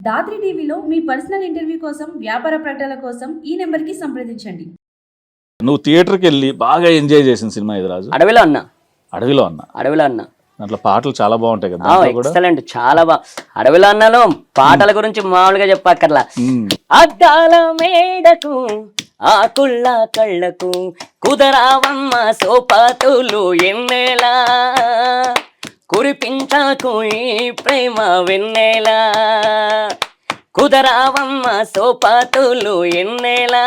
దాత్రి టీవీలో మీ personal interview కోసం, వ్యాపార ప్రకటనల కోసం ఈ నెంబర్కి సంప్రదించండి. నువ్వు థియేటర్కి వెళ్ళి బాగా ఎంజాయ్ చేసిన సినిమా ఇది రాజు? అడవిలో అన్న. అడవిలో అన్న. అడవిలో అన్న దాంట్లో పాటలు చాలా బాగుంటాయి కదా? ఎక్సలెంట్, చాలా బాగా. అడవిలో అన్నలో పాటల గురించి మామూలుగా చెప్పక్కర్లా. అద్దాల మేడకు ఆకుళ్ళ కళ్ళకు కుదరావమ్మ సోపాతులు ఎన్నేలా, కురిపించకు ఈ ప్రేమ వెన్నెలా, కుదరావమ్మ సోపాతులు ఎన్నేలా,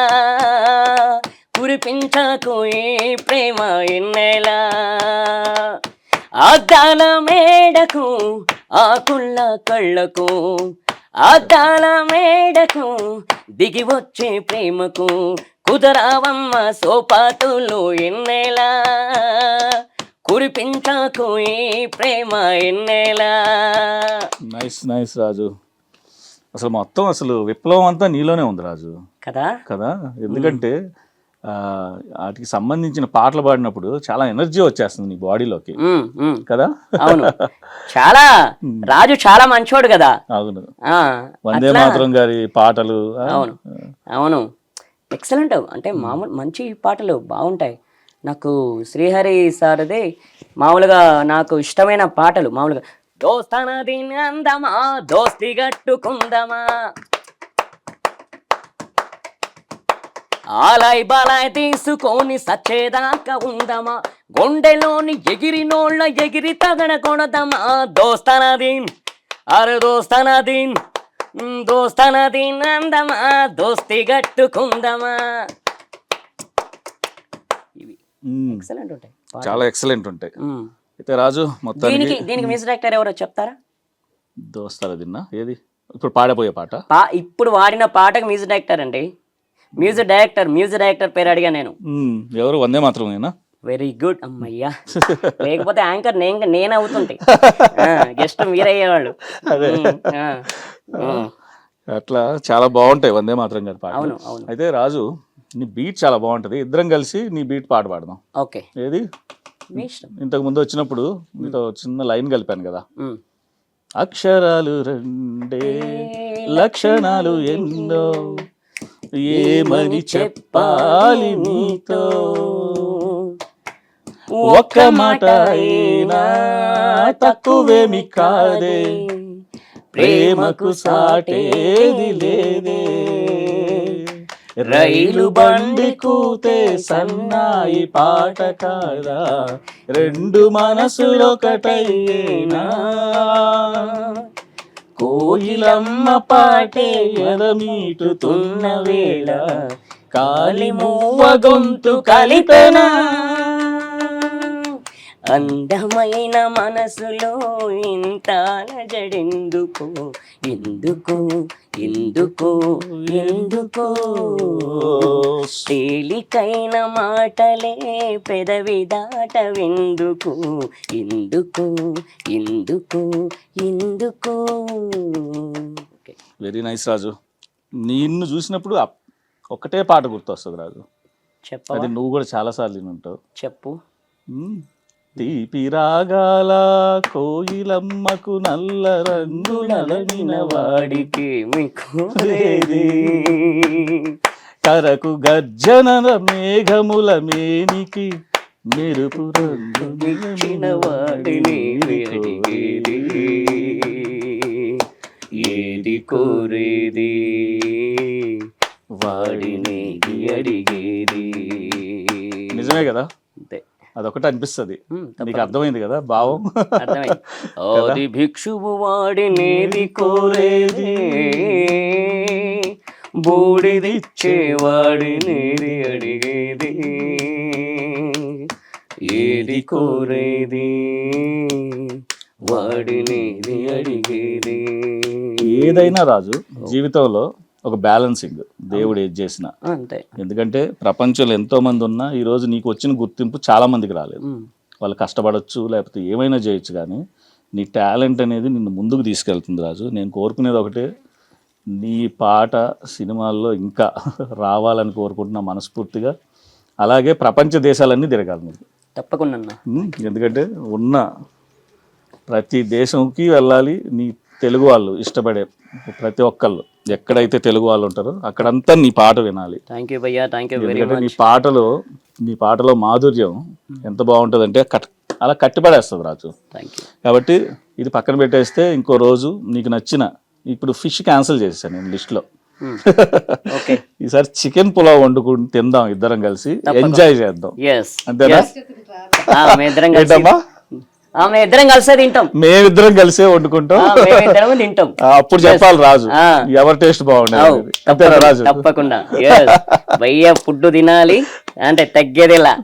కురిపించకు ఈ ప్రేమ ఎన్నేలా. అద్దాల మేడకు ఆకుళ్ళ కళ్ళకు, అద్దాల మేడకు దిగి వచ్చే ప్రేమకు, కుదరావమ్మ సోపాతులు ఎన్నేలా, కురిపించకు ఈ ప్రేమ ఎన్నేలా. నైస్ నైస్ రాజు. అసలు మొత్తం అసలు విప్లవం అంతా నీలోనే ఉంది రాజు కదా కదా. ఎందుకంటే వాటికి సంబంధించిన పాటలు పాడినప్పుడు చాలా ఎనర్జీ వచ్చేస్తుంది నీ బాడీలోకి కదా. అవును, చాలా. రాజు చాలా మంచోడు కదా. అవును, వందే మాతరం గారి పాటలు. అవును అవును, ఎక్సలెంట్. అంటే మామూలు మంచి పాటలు బాగుంటాయి. నాకు శ్రీహరి సార్ది మామూలుగా నాకు ఇష్టమైన పాటలు మామూలుగా దోస్తనది అందమా దోస్తి గట్టుకుందమా, ఆలాయ్ బాలాయ్ తీసుకొని సచ్చేదాకా ఉందమా, గుండెలోని ఎగిరినోళ్ళ ఎగిరి తగడ కొడదమా, దోస్తనదీన్ అరే దోస్తనదీన్ దోస్తనదీన్ అందమా దోస్తి గట్టుకుందమా. ఇవి ఎక్సలెంట్ ఉంటాయి, చాలా ఎక్సలెంట్ ఉంటాయి. అయితే రాజు మొత్తానికి దీనికి మ్యూజిక్ డైరెక్టర్ ఎవరో చెప్తారా? దోస్తారా తిన్నా ఏది ఇప్పుడు పాడబోయే పాట? ఇప్పుడు వాడిన పాటకు మ్యూజిక్ డైరెక్టర్ అండి. మ్యూజిక్ డైరెక్టర్ పేరు అడిగా నేను. ఎవరు? వందే మాత్రమేనా? Very good. అమ్మయ్యా, లేకపోతే యాంకర్ నేను అవుతుంటే గెస్ట్ మీరయ్యేవాళ్ళు. అట్లా చాలా బాగుంటాయి వందే మాత్రం గారి పాట. అవును అవును. అయితే రాజు నీ బీట్ చాలా బాగుంటది, ఇద్దరం కలిసి నీ బీట్ పాట పాడదాం. ఓకే, ఏది? ఇంతకు ముందు వచ్చినప్పుడు మీతో చిన్న లైన్ కలిపాను కదా, అక్షరాలు రెండే లక్షణాలు ఎన్నో ఏమని చెప్పాలి నీతో, ఒక్క మాట అయినా తక్కువేమి కాదే, ప్రేమకు సాటేది లేదే, రైలు బండి కూతే సన్నాయి పాట కాదా, రెండు మనసులొకటయ్యేనా, కోయిలమ్మ పాటే ఎదమీటుతున్న వేళ, కాలి మువ్వ గొంతు కలిపెనా, అందమైన మనసులో ఇంత అలజడెందుకో, ఎందుకో ఎందుకో ఎందుకో, తేలికైన మాటలే పెదవి దాటవెందుకు, ఎందుకు ఎందుకు ఎందుకు. వెరీ నైస్ రాజు. నిన్ను చూసినప్పుడు ఒకటే పాట గుర్తొస్తుంది రాజు. చెప్పు. అది నువ్వు కూడా చాలా సార్లు వినుంటావు. చెప్పు. తీపి రాగాల కోయిలమ్మకు నల్ల రంగు నలగిన వాడికి మీకు కరకు గర్జన మేఘముల మేనికి మెరుపు రంగు వాడిని ఏది కోరేది వాడిని అడిగేది. నిజమే కదా, అంతే. అదొకటి అనిపిస్తుంది. నీకు అర్థమైంది కదా భావం? ఆది భిక్షువు వాడినేది కోరేది, బూడిదిచ్చే వాడినేది అడిగేది, ఏది కోరేది వాడినేది అడిగేది. ఏదైనా రాజు జీవితంలో ఒక బ్యాలెన్సింగ్ దేవుడు ఏది చేసిన అంతే. ఎందుకంటే ప్రపంచంలో ఎంతో మంది ఉన్నా ఈరోజు నీకు వచ్చిన గుర్తింపు చాలా మందికి రాలేదు. వాళ్ళు కష్టపడవచ్చు, లేకపోతే ఏమైనా చేయొచ్చు, కానీ నీ టాలెంట్ అనేది నిన్ను ముందుకు తీసుకెళ్తుంది రాజు. నేను కోరుకునేది ఒకటే, నీ పాట సినిమాల్లో ఇంకా రావాలని కోరుకుంటున్నా మనస్ఫూర్తిగా. అలాగే ప్రపంచ దేశాలన్నీ తిరగాలి నీకు తప్పకుండా. ఎందుకంటే ఉన్న ప్రతి దేశంకి వెళ్ళాలి, నీ తెలుగు వాళ్ళు ఇష్టపడే ప్రతి ఒక్కళ్ళు ఎక్కడైతే తెలుగు వాళ్ళు ఉంటారో అక్కడంతా నీ పాట వినాలి. థ్యాంక్ యూ భయ్యా, థ్యాంక్ యూ వెరీ ఎందుకంటే మచ్. నీ పాటలో మాధుర్యం ఎంత బాగుంటుందంటే అలా కట్టిపడేస్తుంది రాజు. Thank you. కాబట్టి ఇది పక్కన పెట్టేస్తే ఇంకో రోజు నీకు నచ్చిన, ఇప్పుడు ఫిష్ క్యాన్సిల్ చేశాను నేను లిస్ట్లో. ఓకే, ఈసారి చికెన్ పులావ్ వండుకుని తిందాం, ఇద్దరం కలిసి ఎంజాయ్ చేద్దాం. ఎస్, అంతేనా? మేమిద్దరం కలిసి ఏంటమ్మా? మేమిద్దరం కలిసే తింటాం. మేమిద్దరం కలిసే వండుకుంటాం. మేమిద్దరం తింటాం. అప్పుడు చెప్పాలి రాజు ఎవరి టేస్ట్ బాగుండేది. అంతేనా రాజు? తప్పకుండా. భయ్య ఫుడ్ తినాలి అంటే తగ్గేదిలా.